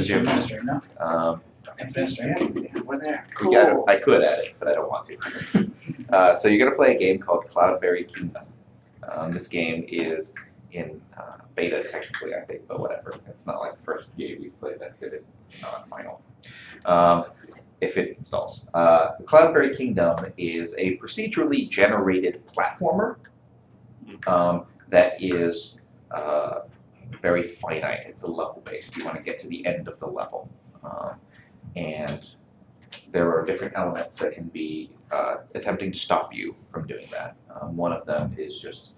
Because you're administering, no? Administering, yeah, we're there. Cool. I could add it, but I don't want to. So you're going to play a game called Cloudberry Kingdom. This game is in beta technically, I think, but whatever. It's not like the first game we've played that's good. It's not final. If it installs. Cloudberry Kingdom is a procedurally generated platformer that is very finite. It's a level-based. You want to get to the end of the level. And there are different elements that can be attempting to stop you from doing that. One of them is just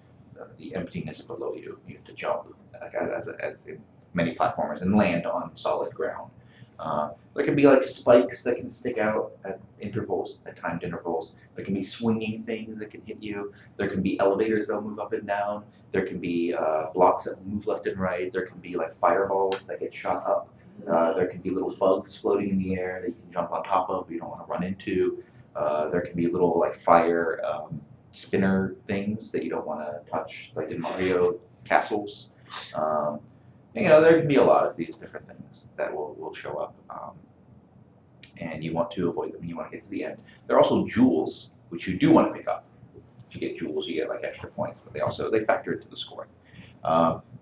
the emptiness below you. You have to jump, as in many platformers, and land on solid ground. There can be like spikes that can stick out at intervals, at timed intervals. There can be swinging things that can hit you. There can be elevators that will move up and down. There can be blocks that move left and right. There can be like fireballs that get shot up. There can be little bugs floating in the air that you can jump on top of, but you don't want to run into. There can be little like fire spinner things that you don't want to touch, like in Mario castles. There can be a lot of these different things that will show up, and you want to avoid them. You want to get to the end. There are also jewels, which you do want to pick up. If you get jewels, you get like extra points, but they factor into the scoring.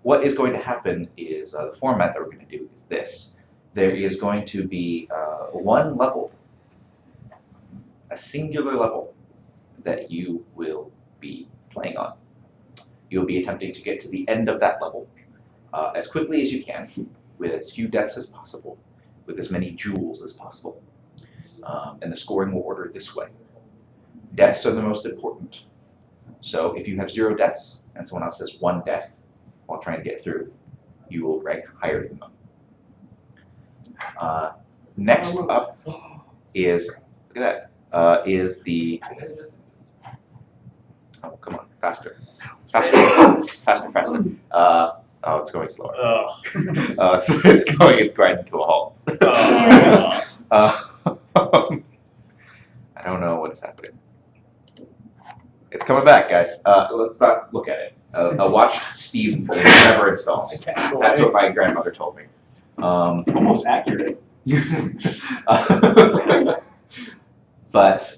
What is going to happen is the format that we're going to do is this. There is going to be one level, a singular level, that you will be playing on. You'll be attempting to get to the end of that level as quickly as you can, with as few deaths as possible, with as many jewels as possible. And the scoring will order this way. Deaths are the most important. So if you have 0 deaths and someone else has 1 death while trying to get through, you will rank higher than them. Next up is, look at that, is the, oh, come on, faster. Faster. Oh, it's going slower. So it's grinding to a halt. I don't know what is happening. It's coming back, guys. Let's not look at it. Watch Steve never installs. That's what my grandmother told me. It's almost accurate. But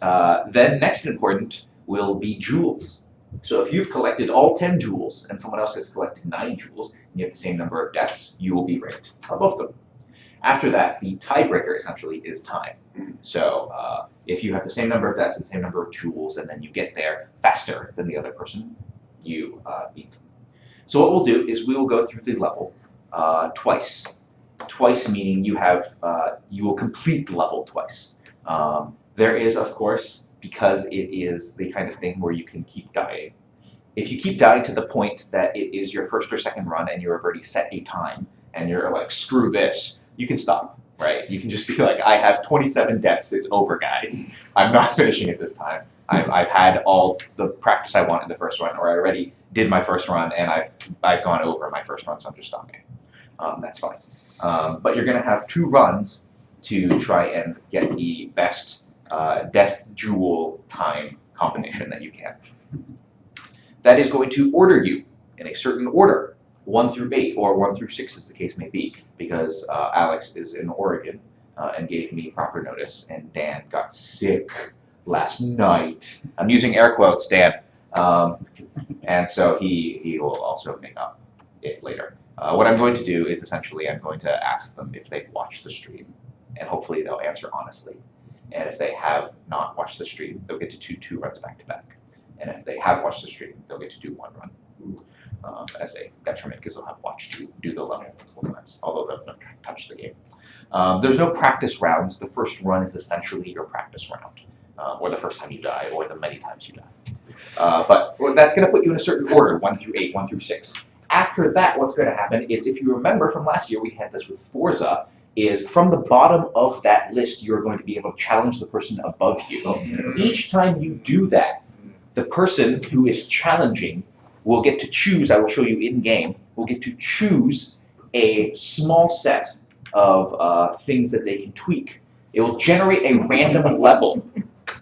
then next important will be jewels. So if you've collected all 10 jewels and someone else has collected 9 jewels and you have the same number of deaths, you will be ranked above them. After that, the tiebreaker essentially is time. So if you have the same number of deaths and the same number of jewels and then you get there faster than the other person, you beat them. So what we'll do is we will go through the level twice. Twice meaning you will complete the level twice. There is, of course, because it is the kind of thing where you can keep dying. If you keep dying to the point that it is your first or second run and you have already set a time and you're like, screw this, you can stop, right? You can just be like, I have 27 deaths, it's over, guys. I'm not finishing it this time. I've had all the practice I want in the first run, or I already did my first run and I've gone over my first run, so I'm just stopping. That's fine. But you're gonna have 2 runs to try and get the best death jewel time combination that you can. That is going to order you in a certain order, 1 through 8 or 1 through 6 as the case may be, because Alex is in Oregon and gave me proper notice, and Dan got sick last night. I'm using air quotes, Dan. And so he will also make up it later. What I'm going to do is essentially I'm going to ask them if they've watched the stream, and hopefully they'll answer honestly. And if they have not watched the stream, they'll get to do 2 runs back to back. And if they have watched the stream, they'll get to do 1 run as a detriment, because they'll have watched you do the level multiple times, although they'll not touch the game. There's no practice rounds. The first run is essentially your practice round, or the first time you die, or the many times you die. But that's going to put you in a certain order, 1 through 8, 1 through 6. After that, what's going to happen is, if you remember from last year, we had this with Forza, is from the bottom of that list, you're going to be able to challenge the person above you. Each time you do that, the person who is challenging will get to choose, I will show you in-game, will get to choose a small set of things that they can tweak. It will generate a random level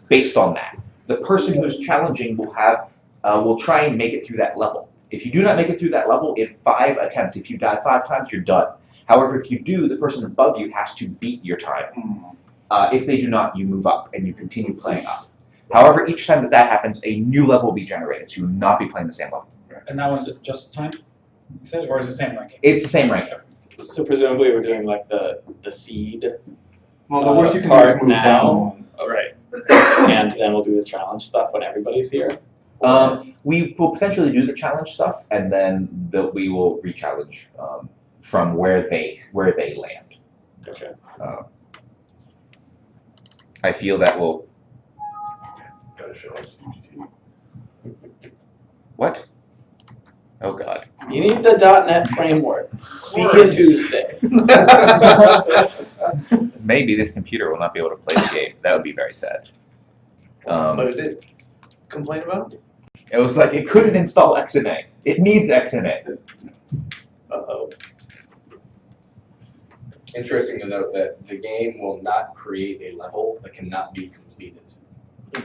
based on that. The person who is challenging will try and make it through that level. If you do not make it through that level in 5 attempts, if you die 5 times, you're done. However, if you do, the person above you has to beat your time. If they do not, you move up and you continue playing up. However, each time that happens, a new level will be generated, so you will not be playing the same level. And that one's just time, you said, or is it the same ranking? It's the same ranking. So presumably we're doing like the seed Well, the worst you can do part is move now. down. Oh, right. And then we'll do the challenge stuff when everybody's here. We will potentially do the challenge stuff, and then we will re-challenge from where they land. Gotcha. I feel that will. Gotta show us UGT. What? Oh God. You need the .NET framework. See you course. Tuesday. Maybe this computer will not be able to play the game. That would be very sad. But it did complain about? It was like it couldn't install XNA. It needs XNA. Uh-oh. Interesting to note that the game will not create a level that cannot be completed.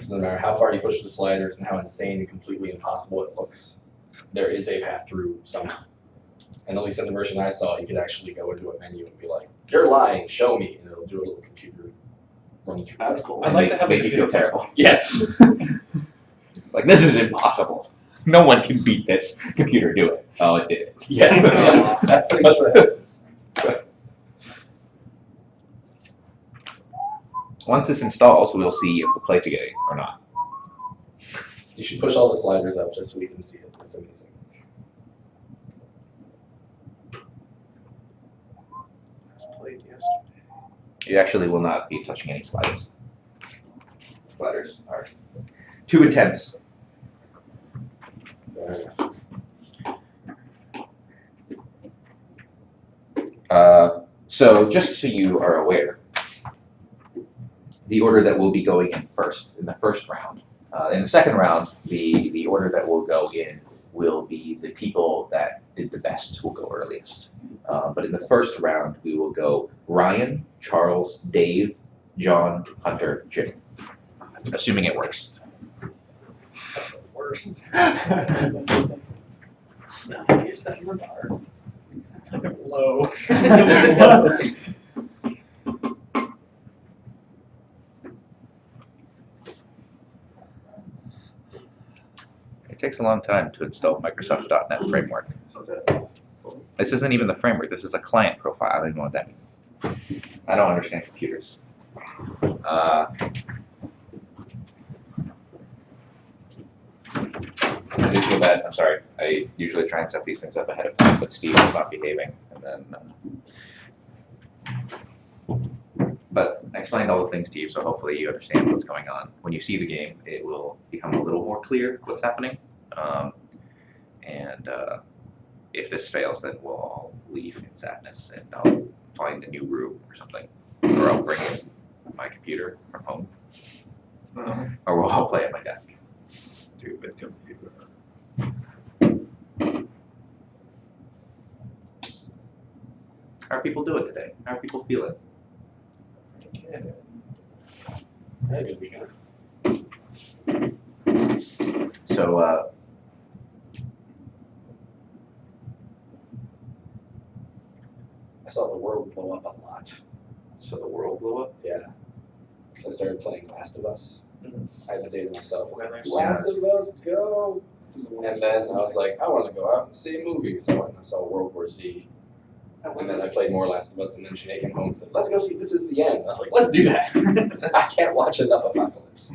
So no matter how far you push the sliders and how insane and completely impossible it looks, there is a path through somehow. And at least in the version I saw, you could actually go into a menu and be like, "You're lying, show me," and it'll do a little computer run through. That's cool. I'd like to have make a you feel computer terrible. Yes. Like this is impossible. No one can beat this. Computer, do it. Oh, it did it. Yeah, that's pretty much what happens. Once this installs, we'll see if we'll play together or not. You should push all the sliders up just so we can see it. It's amazing. Let's play yesterday. You actually will not be touching any sliders. Sliders are too intense. So just so you are aware, the order that we'll be going in first, in the first round. In the second round, the order that will go in will be the people that did the best will go earliest. But in the first round, we will go Ryan, Charles, Dave, John, Hunter, Jim. Assuming it works. That's the worst. No, you're setting the bar. Low. It takes a long time to install Microsoft.NET framework. This isn't even the framework. This is a client profile. I don't even know what that means. I don't understand computers. I do feel bad. I'm sorry. I usually try and set these things up ahead of time, but Steve was not behaving, and then. But I explained all the things to you, so hopefully you understand what's going on. When you see the game, it will become a little more clear what's happening. If this fails, then we'll all leave in sadness, and I'll find a new room or something, or I'll bring in my computer from home, or we'll all play at my desk. How are people doing today? How are people feeling? Yeah, good weekend. So, I saw the world blow up a lot. so the world blew up? Yeah. Because I started playing Last of Us. I had the day to myself. Spoilers. Last of Us, go! And then I was like, I want to go out and see a movie. So I went and I saw World War Z. And then I played more Last of Us, and then Sinead came home and said, "Let's go see This Is the End." I was like, let's do that. I can't watch enough Apocalypse.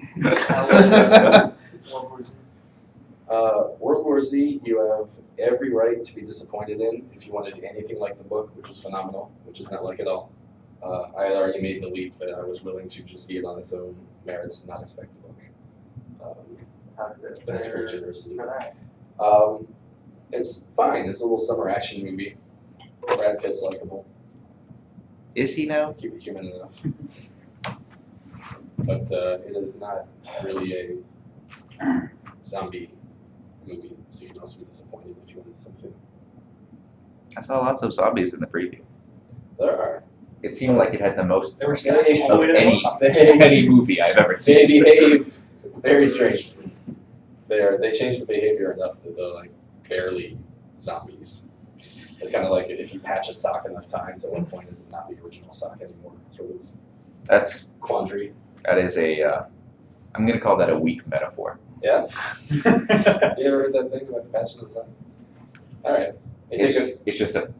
World War Z, you have every right to be disappointed in if you wanted anything like the book, which was phenomenal, which is not like it all. I had already made the leap that I was willing to just see it on its own merits and not expect the book. That's pretty generous of you. It's fine. It's a little summer action movie. Brad Pitt's likable. Is he now? Keep it human enough. But it is not really a zombie movie, so you can also be disappointed if you wanted something. I saw lots of zombies in the preview. There are. It seemed like it had the most They were of stacked all the way to the any bottom. any movie I've ever They seen. behave very strangely. They changed the behavior enough that they're like barely zombies. It's kind of like if you patch a sock enough times, at what point is it not the original sock anymore? Sort of That's quandary. that is a. I'm gonna call that a weak metaphor. Yeah. You ever heard that thing about patching the socks? All right. It's just a.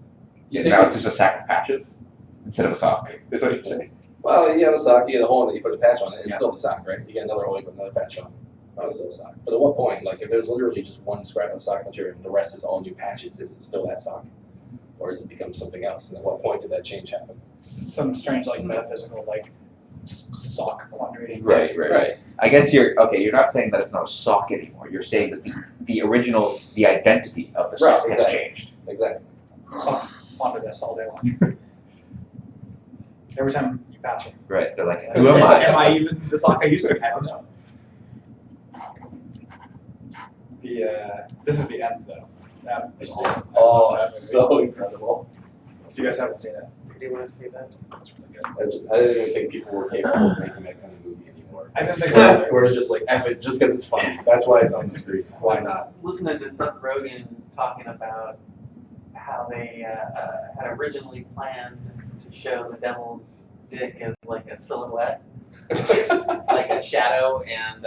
You Now take it's just a sack of patches instead of a sock. Is what you're saying. Well, you have a sock, you get a hole in it, you put a patch on it, it's Yeah. still a sock, right? You get another hole, you put another patch on. Not still a sock. But at what point, like if there's literally just one scrap of sock material and the rest is all new patches, is it still that sock? Or has it become something else? And at what point did that change happen? Some strange like metaphysical like sock quandary. Right. I guess you're not saying that it's not a sock anymore. You're saying that the original, the identity of the sock Right, has exactly. changed. Exactly. Socks ponder this all day long. Every time you patch it. Right. They're like, who am I? Am I even the sock I used to be? I don't know. This is the end though. That is awesome. Oh, That movie. so incredible. If you guys haven't seen it, Do you want to see that? it's really good. I didn't even think people were capable of making that kind of movie anymore. I didn't think so either. Where it's just like, F it, just because it's funny. That's why it's on the screen. Why not? Listening to Seth Rogen talking about how they had originally planned to show the devil's dick as like a silhouette, like a shadow, and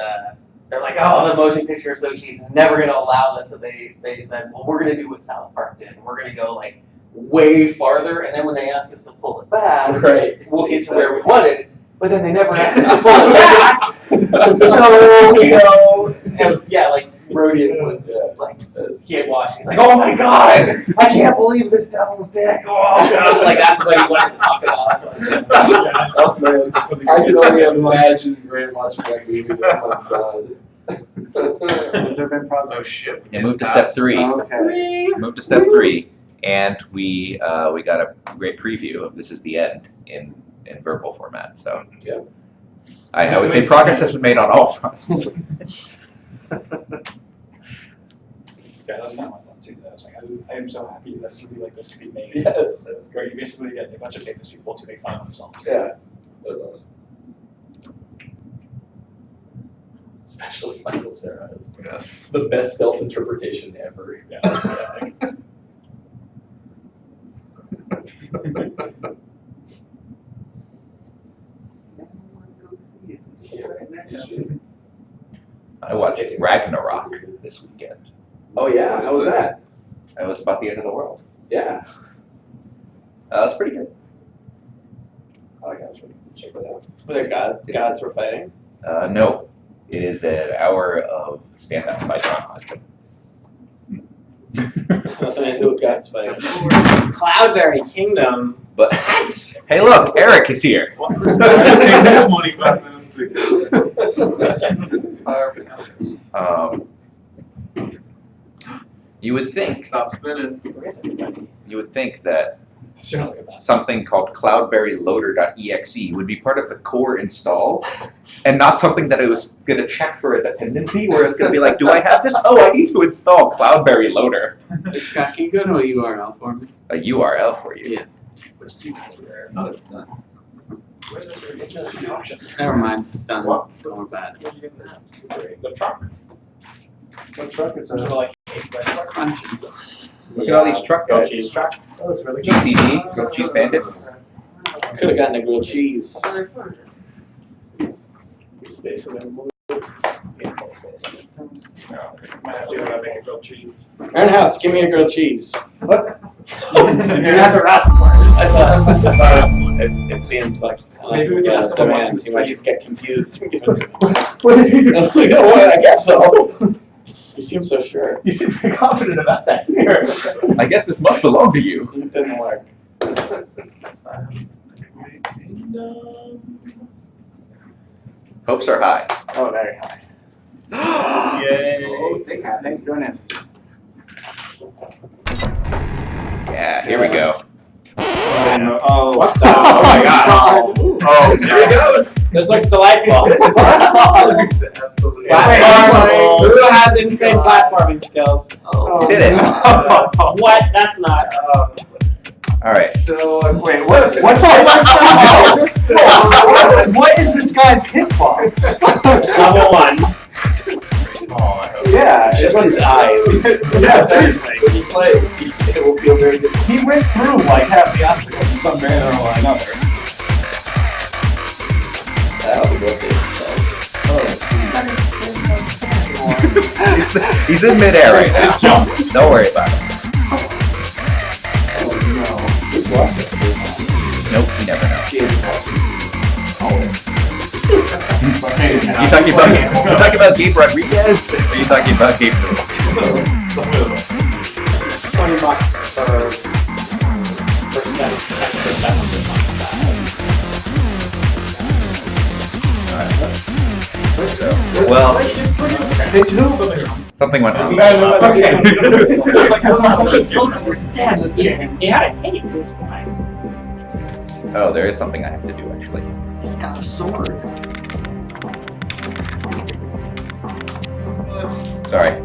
they're like, oh, the Motion Picture Association's never going to allow this. So they said, well, we're going to do what South Park did. We're going to go like way farther, and then when they ask us to pull it back, Right. we'll get to where we wanted. But then they never asked us to pull it back. So, you know, and yeah, like Rodian was like, can't watch. He's like, oh my god, I can't believe this devil's dick. Oh god, like that's what he wanted to talk about. Oh, man. I can only imagine Grant watching that movie. Oh my god. Has there been progress? Oh shit. And move to step 3. Okay. Move to step 3, and we got a great preview of This Is the End in verbal format. So Yeah. I would say progress has been made on all fronts. Yeah, that's kind of my thought too. That I was like, I am so happy that a movie like this could be made. Yeah, that's Where you basically get a bunch of famous people to make fun of themselves. Yeah, that was awesome. Especially Michael Cera is Yes. the best self-interpretation ever. Yeah, that's pretty epic. I watched Ragnarok this weekend. Oh yeah, how was that? It was about the end of the world. Yeah, It was pretty good. I got you. Check that out. Their gods were fighting. No, it is an hour of stand-up by John Hodgman. Nothing to do with gods fighting. Cloudberry Kingdom. But hey, look, Eric is here. Take that 25 minutes to You would think stop spinning. that Sure, look at that. something called cloudberryloader.exe would be part of the core install, and not something that it was going to check for a dependency, where it's going to be like, do I have this? Oh, I need to install Cloudberry Loader. Scott, can you go to a URL for me? A URL for you. Yeah. No, it's done. Where's this ridiculous option? Never mind, it's done. What? Don't worry about it. Where'd you get that? The truck. What truck is Those that? are like 8 by truck. Crunching. Look at all these truck Goat guys. cheese truck. Oh, it's really good. GCD, Goat Cheese Bandits. Could have gotten a grilled cheese. Space for them. Space. Might have to make a grilled cheese. Ernhouse, give me a grilled cheese. What? You're gonna have to ask for it. I thought it seems like Maybe we can ask someone else demand. to You might speak. just get confused and give it to me. What did you do? I'm like, oh, well, I guess so. You seem so sure. You seem pretty confident about that here. I guess this must belong to you. It didn't work. Hopes are high. Oh, very high. Yay. Oh, thank goodness. Yeah, here we go. Oh, no. Oh, What the- oh my god. Oh, Here it goes. This looks delightful. Absolutely. Platforming. Who has insane platforming skills? Oh, You did it. What? That's not. All right. So, wait, what's what is this guy's hitbox? Level 1. Oh, I hope. Yeah. Just his eyes. Yeah, seriously. When you play, it will feel very good. He went through like half the obstacles in some manner or another. That'll be what it He's in midair right now. Don't worry about it. Oh no. Who's watching? Nope, you never know. She is watching. You talking about Gabe Rodriguez? Or are you talking about Gabe? $20 for Well, something went wrong. Okay. I don't understand this game. He had a tape, it was fine. Oh, there is something I have to do actually. He's got a sword. Sorry.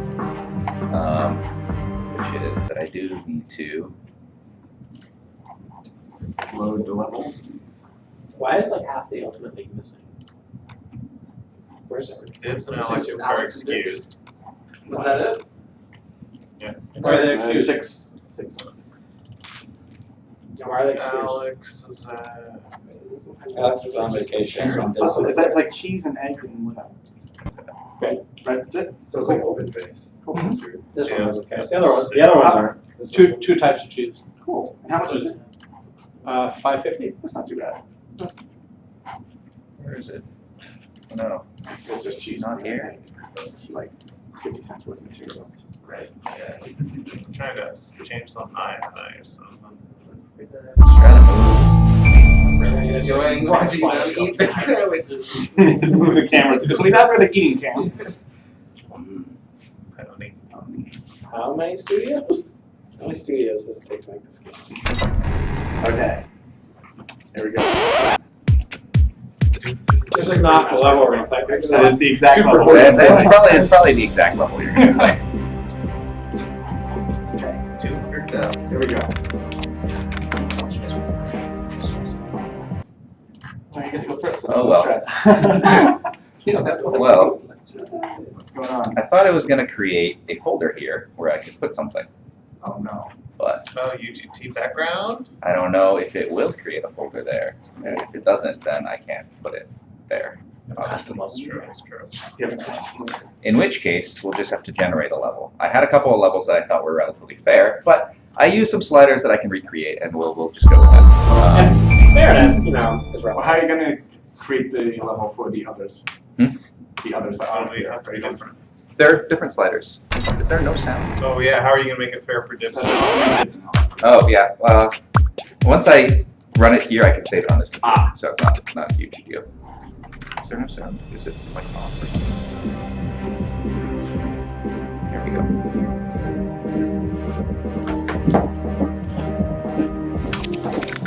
Which is that I do need to. Load the level. Why is like half the Ultimate League missing? Where's everything? Dibs and Alex Alex and are Dibs. excused. Was that it? Yeah. Why are they excused? Six. And why are they excused? Alex is, Alex is on vacation. Is that like cheese and egg and what else? Okay. Right, that's it? So it's like open face. This Yeah. one was okay. The other ones aren't. Two types of cheese. Cool. And how much is it? $5.50. That's not too bad. Where is it? No, It's just cheese. not here. Like 50 cents worth of materials. right, yeah. I'm trying to change some eye or something. Enjoying watching them eat their sandwiches. Move the camera to we're not really eating cam. I don't need. How many studios? How many studios does it take to make this game? Okay. There we go. This is not the level we're gonna play. That is the exact Super level. cool. That's probably the exact level you're gonna play. Here we go. Oh, you get to go first. So Oh, no well. stress. You don't have to watch Well, What's going on? I thought I was gonna create a folder here where I could put something, Oh no. but Oh, UGT background? I don't know if it will create a folder there. And if it doesn't, then I can't put it there. That's true, that's true. In which case, we'll just have to generate a level. I had a couple of levels that I thought were relatively fair, but I used some sliders that I can recreate, and we'll just go with that. And fairness, is Well, relevant. how are you gonna create the level for the others? Hmm? The others that Oh, aren't we here. have to be different. They're different sliders. Is there no sound? Oh, yeah, how are you gonna make it fair for Dibs? Oh, yeah. Once I run it here, I can save it on this computer, so it's not a huge deal. Is there no sound? Is it like off? There we go.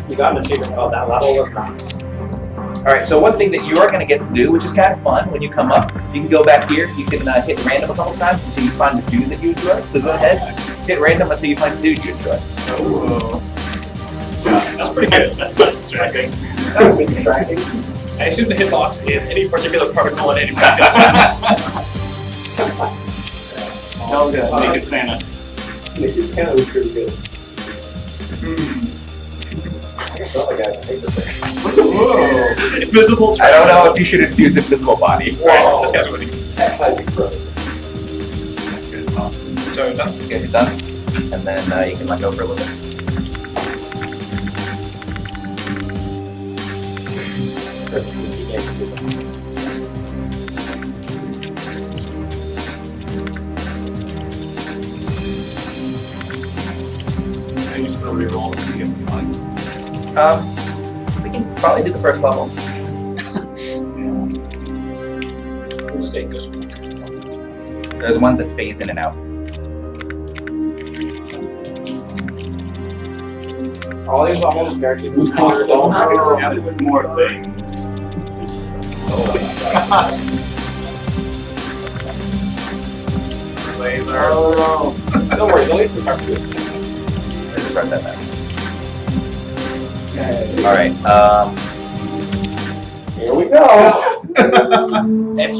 You got an achievement called that level was nice. All right, so one thing that you are going to get to do, which is kind of fun, when you come up, you can go back here, you can hit random a couple times until you find a dude that you enjoy. So go ahead, hit random until you find a dude you enjoy. Oh. That's pretty good, that's not distracting. That would be distracting. I assume the hitbox is any particular particle in any package. Hell good. Make it Santa. It kind of was pretty good. I felt like I had a paper there. Whoa. Invisible I don't know if you should infuse invisible body. Alright, this guy's winning. That might be gross. So, done? Okay, you're done, and then you can let go for a little bit. And you still reroll to get the fun. We can probably do the first level. We'll just say ghost. They're the ones that phase in and out. All these levels guaranteed. Yeah, there's more things. Laser. Don't worry, don't even start Let's start that back. Okay. All right. Here we go.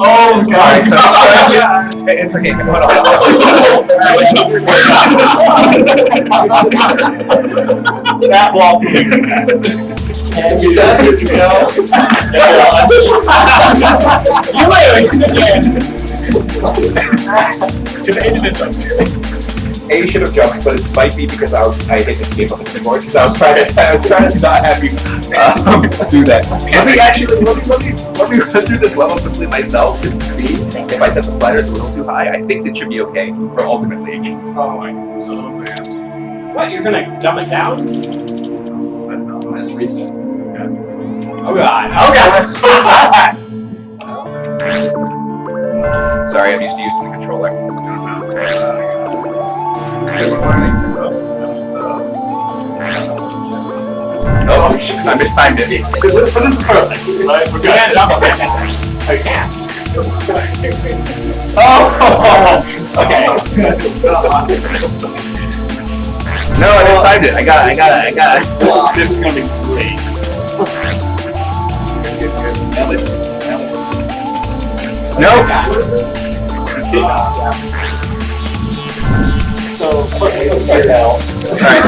Oh, sorry. It's okay. Hold on. That wall. And you done it, you know? A should have jumped, but it might be because I hit escape on the keyboard because I was trying to not have you do that. Let me run through this level quickly myself just to see if I set the sliders a little too high. I think it should be okay for Ultimate League. Oh my. Oh, man. What, you're gonna dumb it down? Let's reset. Oh god, oh god! Sorry, I'm used to using the controller. Oh, shit, I mistimed it. This is perfect. We're gonna dumb it. I can't. Oh! Okay. No, I mistimed it. I got it. This is gonna be great. No! So, let's start now. Alright.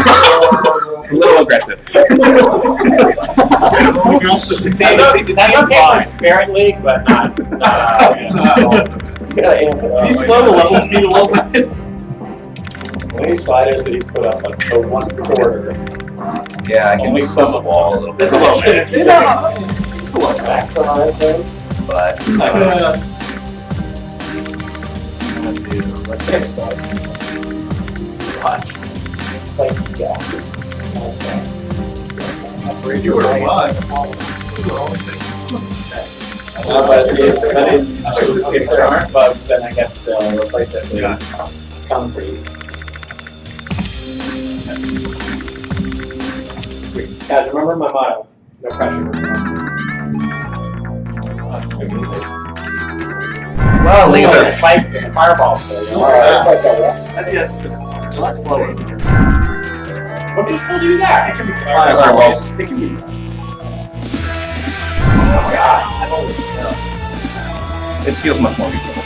It's a little aggressive. That's fine. Parent league, but not. Can you slow the level speed a little bit? How many sliders that he's put up, like for 1/4? Yeah, I can Only move some the wall a little bit. Max on that thing? But Like, yeah. You were alive. But if there aren't bugs, then I guess they'll replace it with concrete. Guys, remember my motto, no pressure. That's good music. well, laser. Spikes and fireballs. So, Yeah. that's like that. I think that's a lot slower. What did you do there? Fireballs. It can be. Oh god. This feels much more beautiful.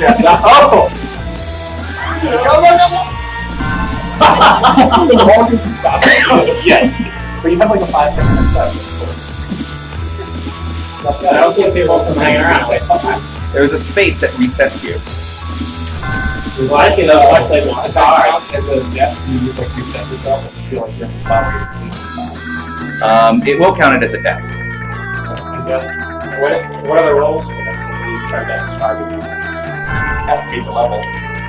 Yeah. Oh! The wall can just stop. Yes. But you have like a 5% stuff. I don't think people can hang around. There's a space that resets you. We like it unless they want to die. And then, yeah, you just like reset yourself and feel like you're in the spot where you're in. It will count it as a death. I guess. What are the roles for this? We turned down the target. Have to beat the level.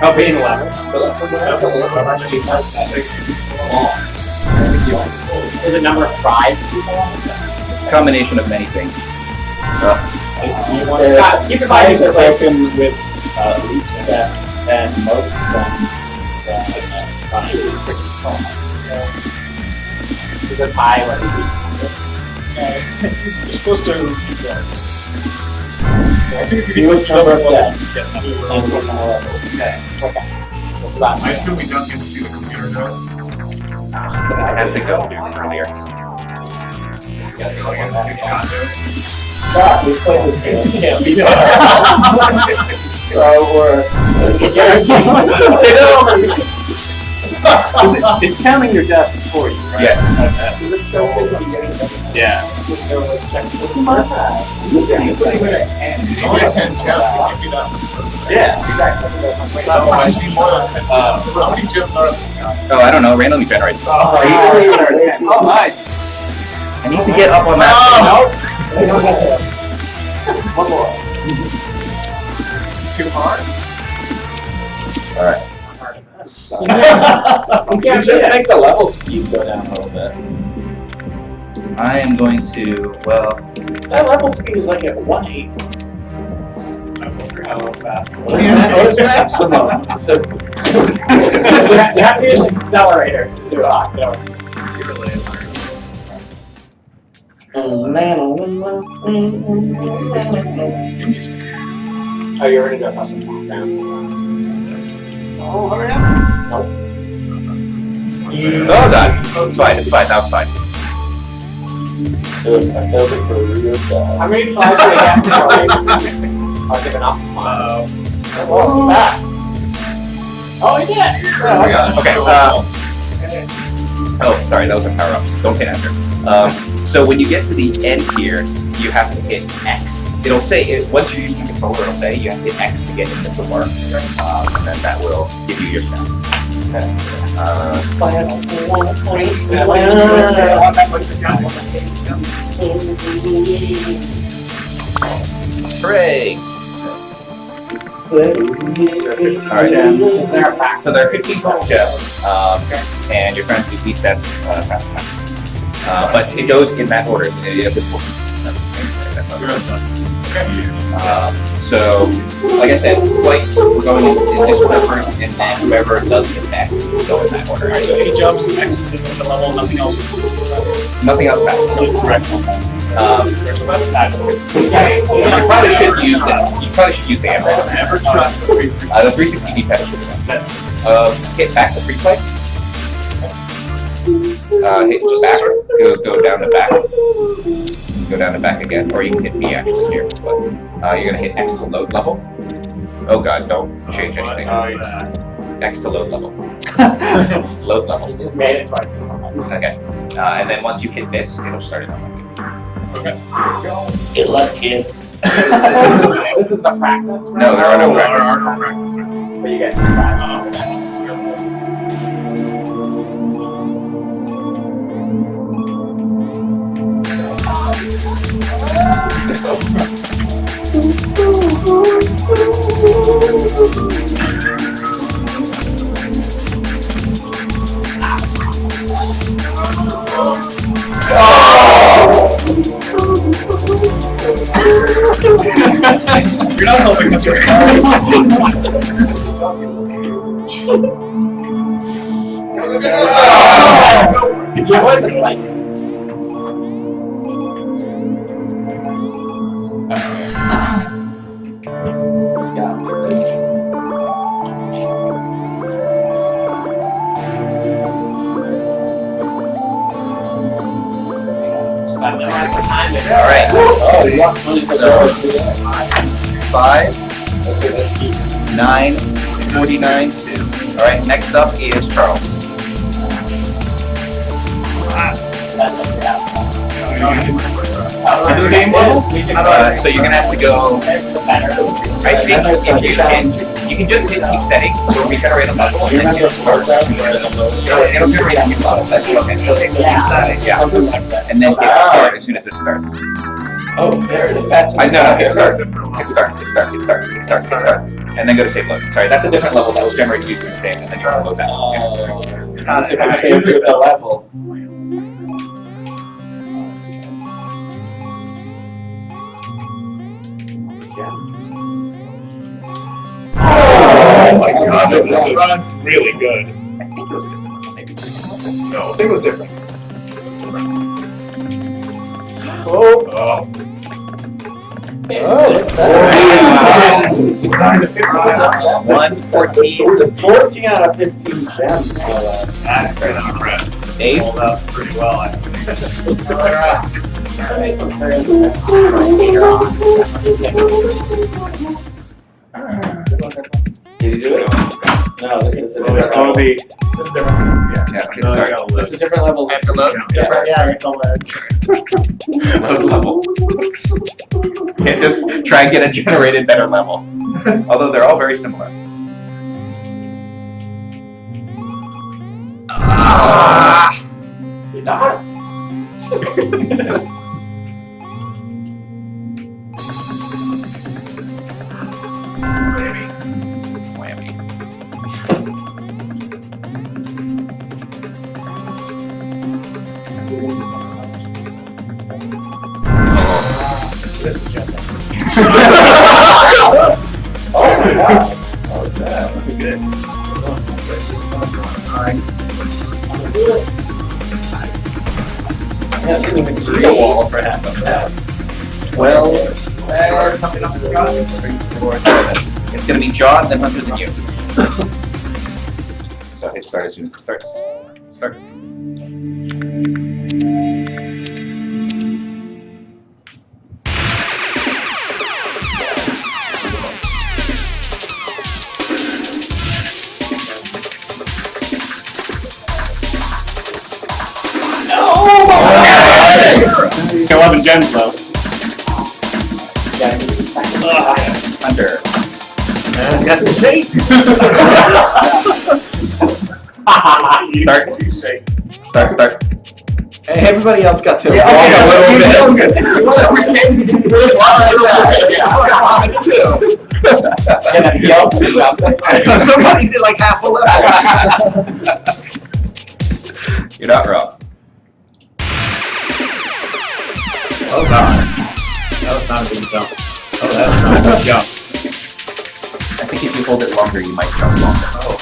Oh, beating the level. That's a little actually Is it number 5? It's a combination of many things. Keep in mind they're broken with least steps and most guns that pretty small. Is it high or You're supposed to keep going. As soon as you Fewest get number of level, deaths. get and what kind of level? Okay. Okay. What's about I assume we don't get to see the computer now. I had to go earlier. We don't get to see the condo. Scott, we played this game. Yeah, we know. So we're it's counting your deaths for you, right? Yes. Is it still 50? Yeah. Only 10 counts, give me that. Yeah, exactly. I see more than 10. How many gems are there? Oh, I don't know. Randomly generates. Oh, nice. I need to get up on that. One more. Too hard? Alright. You can just make the level speed go down a little bit. I am going to, well, That level speed is like at 1/8. How fast? What's maximum? You have to use accelerators too hot. Oh, you're already got custom round. Oh, hurry up. oh, done. It's fine, that was fine. I failed it for a real job. How many times do I have to try? I'll give an up. Oh, back. Oh, he did it. There we go. Okay. Oh, sorry, that was a power up. Don't hit enter. So when you get to the end here, you have to hit X. It'll say, once you're using the controller, it'll say you have to hit X to get into the door. And then that will give you your stats. Hooray! Alright, so there are 15 chests, and you're trying to do these stats fast. But it goes in that order. So, like I said, twice we're going in this order first, and then whoever does the best will go in that order. So any jumps, next to the level, nothing else. Nothing else passes. Correct. You probably should use the. You probably should use the ammo. Never trust the 360. The 360 D-pad should have done. Hit back to free play. Hit just back. Go down to back. Go down to back again, or you can hit B actually here. But you're gonna hit X to load level. Oh god, don't change anything. X to load level. Load level. You just made it twice. Okay. And then once you hit this, it'll start it on. Okay. Good luck, kid. This is the practice. Right? No, there are no There practice. are no practice. But you get practice. You're not helping us. You avoid the spikes. Alright. So, 5, 9, 49, 2. Alright, next up is Charles. So you're gonna have to go. I think if you can just hit keep settings to regenerate a level and then just start. It'll generate a new level. That's okay. Yeah. And then hit start as soon as it starts. Oh, there it is. No, hit start. Hit start. And then go to save load. Sorry, that's a different level that was generated using the same, and then you want to load that. Saves with the level. Oh my god, that was really good. I think it was a different level, maybe. No, I think it was different. Oh. Oh. Oh. 114. 14 out of 15 gems. That's pretty impressive. Dave? Rolled up pretty well, I think. Did you do it? No, this is Oh, the, just different. Yeah, hit start. It's a different level. After load? Yeah, it's the ledge. Load level. Can't just try and get a generated better level. Although they're all very similar. You died. Whammy. I didn't even see the wall for half of that. Well, it's gonna be John, then Hunter, then you. So hit start as soon as it starts. Start. gems though. Under. Got the shakes. Start. Two shakes. Start. Hey, everybody else got to Yeah, walk okay, a little bit. Somebody did like half a lap. You're not wrong. Oh god. That was not a big jump. Oh, that's not a big jump. I think if you hold it longer, you might jump longer. Oh.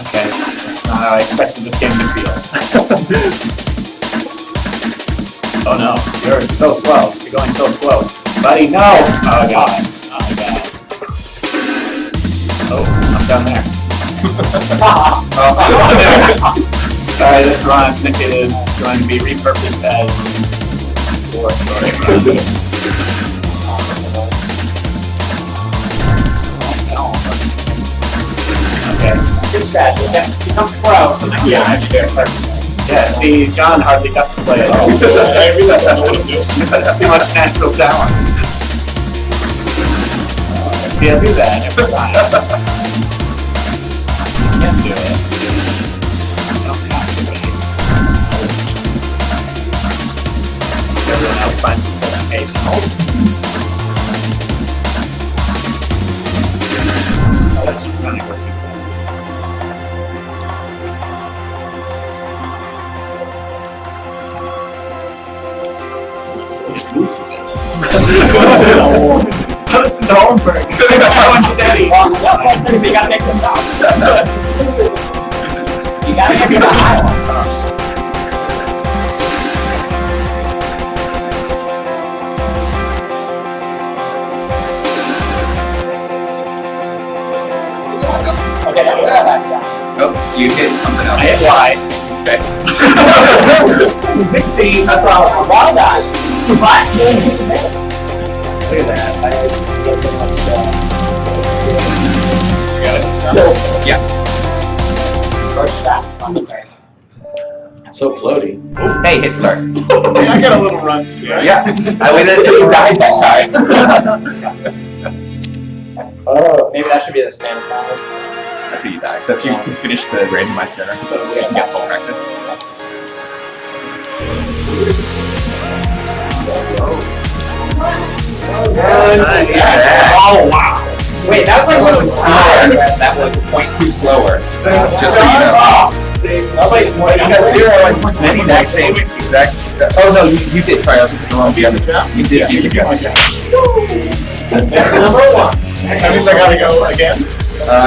Okay. That's not how I expected this game to feel. Oh no. You're so slow. You're going so slow. Buddy, no! Oh god. Oh god. Oh, I'm down there. Alright, this run is going to be repurposed as okay. Good strategy. Become pro. Yeah, actually, yeah, see, John hardly got to play it. I realized I know what I'm doing. Too much natural talent. See, I do that every time. You can do it. You don't have to wait. Everyone else finds that patient. That's just running what you can. Listen to Holmberg. It's so unsteady. You gotta make them stop. You gotta make them high. Okay, that was that. Nope, you hit something I else. hit Y. Okay. 16. That's all. Well done. But Look at that. You got it. Yeah. first shot. Okay. So floaty. Hey, hit start. Hey, I got a little run too. Right? Yeah, I waited until you died that time. Oh, maybe that should be the standard powers. After you die. So if you can finish the randomized generator, so we can get full practice. Oh wow. Wait, that's like what was That was 0.2 slower. Just so you know. Wait, you got 0 and Exact same. Exact. Oh no, you did try out the wrong the other. You did. You did. That's number one. That means I gotta go again.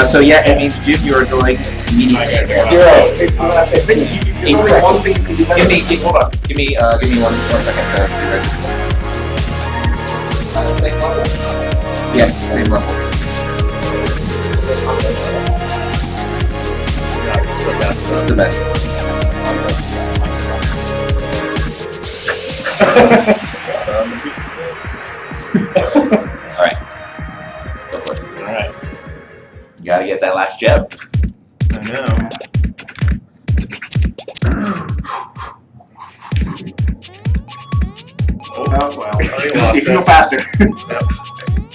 So yeah, it means Jim, you're going immediately. Give me, hold on. Give me one second to register. Yes, same level. It's the best. Alright. Go for it. Alright. You gotta get that last gem. I know. Oh, well, already lost You can go it. faster.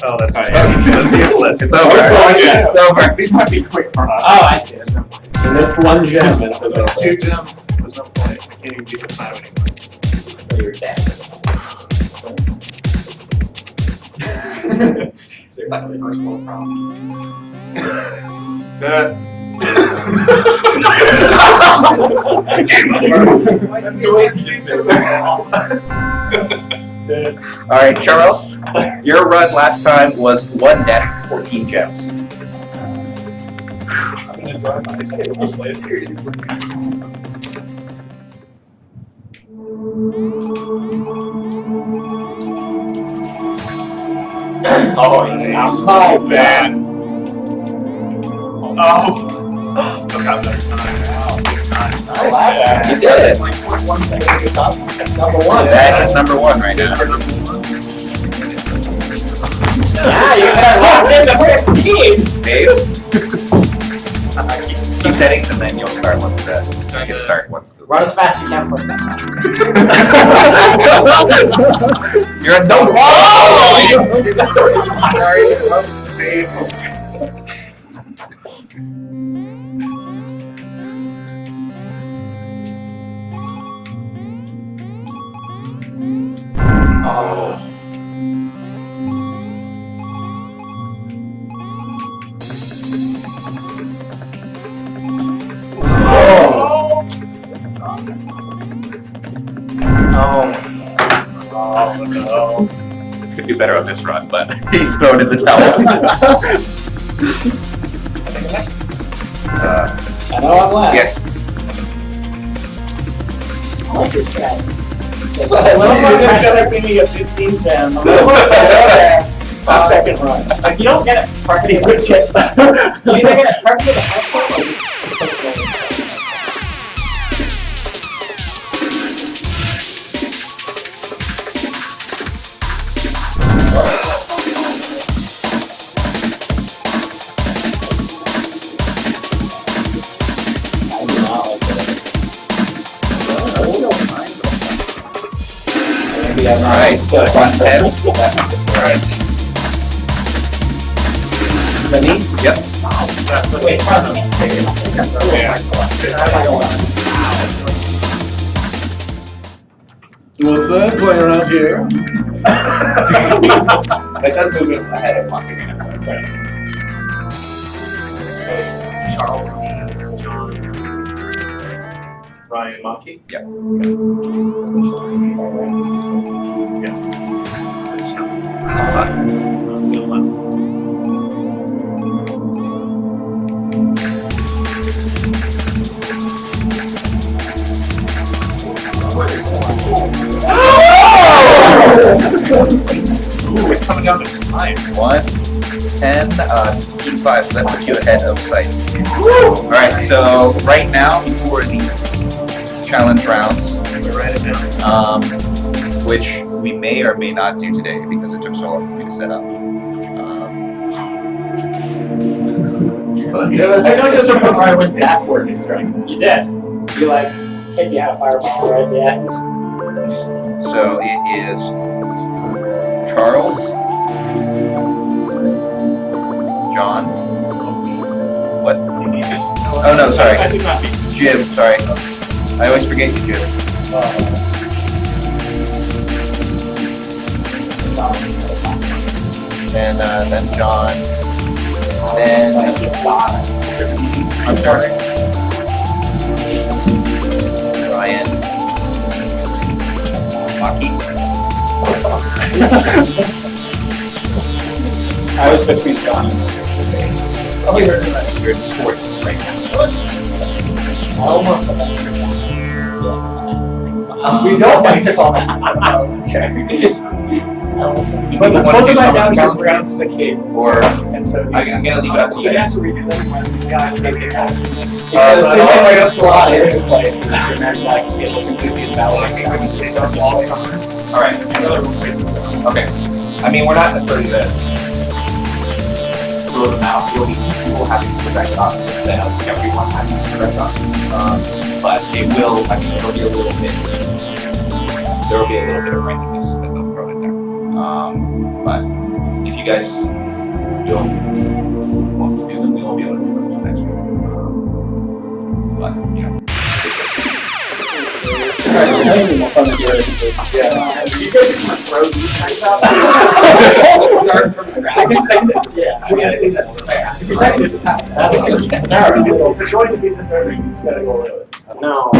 Oh, that's Alright. that's useless. It's over. It's over. These might be quick for us. Oh, I see. There's no point. So there's one gem, and if there's 2 gems, there's no point. I can't even beat the time anymore. You're dead. Seriously, first world problems. Alright, Charles. Your run last time was 1 deck, 14 gems. I'm gonna drive my seriously. Oh, it's not Oh, man. Oh. Still got better time. You did it. number one. That is number 1 right now. Yeah, you got locked in the 15. Dave? Keep settings and then you'll start once the hit start once the Run as fast as you can first time. You're a no. Oh. Oh no. Could do better on this run, but he's thrown in the towel. I know I'm last. Yes. I like your chat. Someone's just gonna see me a 15 gem. Second run. If you don't get it, park it. Secret chip. You either get it perfect or the first one. I do not like that. Maybe I'm not. Alright, 110. Alright. Ready? Yep. Wait, pardon me. What's that playing around here? That does move it ahead of Monkey Man. Charles. Ryan Monkey? Yep. Ooh, it's coming down to time. 110, speed 5, so that puts you ahead of sight. Alright, so right now, before the challenge rounds, which we may or may not do today because it took so long for me to set up. I feel like there's a part I went backward this turn. You did. You like hit me out of fireball right at the end. So it is Charles, John, what? Oh no, sorry, Jim, sorry. I always forget you, Jim. And then John, then I'm sorry, Ryan, Maki. I was between John. You're in sports right now. Almost a better. We don't like this all that. But the both of my sound rounds the kid. Or And so I'm gonna leave it up to you you guys. have to redo them when you got to make it happen. Because they all like a slot in different places, and then like it will completely invalid. Alright, okay. I mean, we're not necessarily gonna throw them out. You'll be people having to protect us instead of everyone having to protect us. But it will, I mean, it'll be a little bit, there will be a little bit of randomness that they'll throw in there. But if you guys don't want to do them, we won't be able to do them next week. But, you know. Yeah. You guys can throw these kinds out. Start from scratch. Yeah, I mean, I think that's fair. If you're second, that's just start. If you're going to beat the server, you just gotta go with it. No.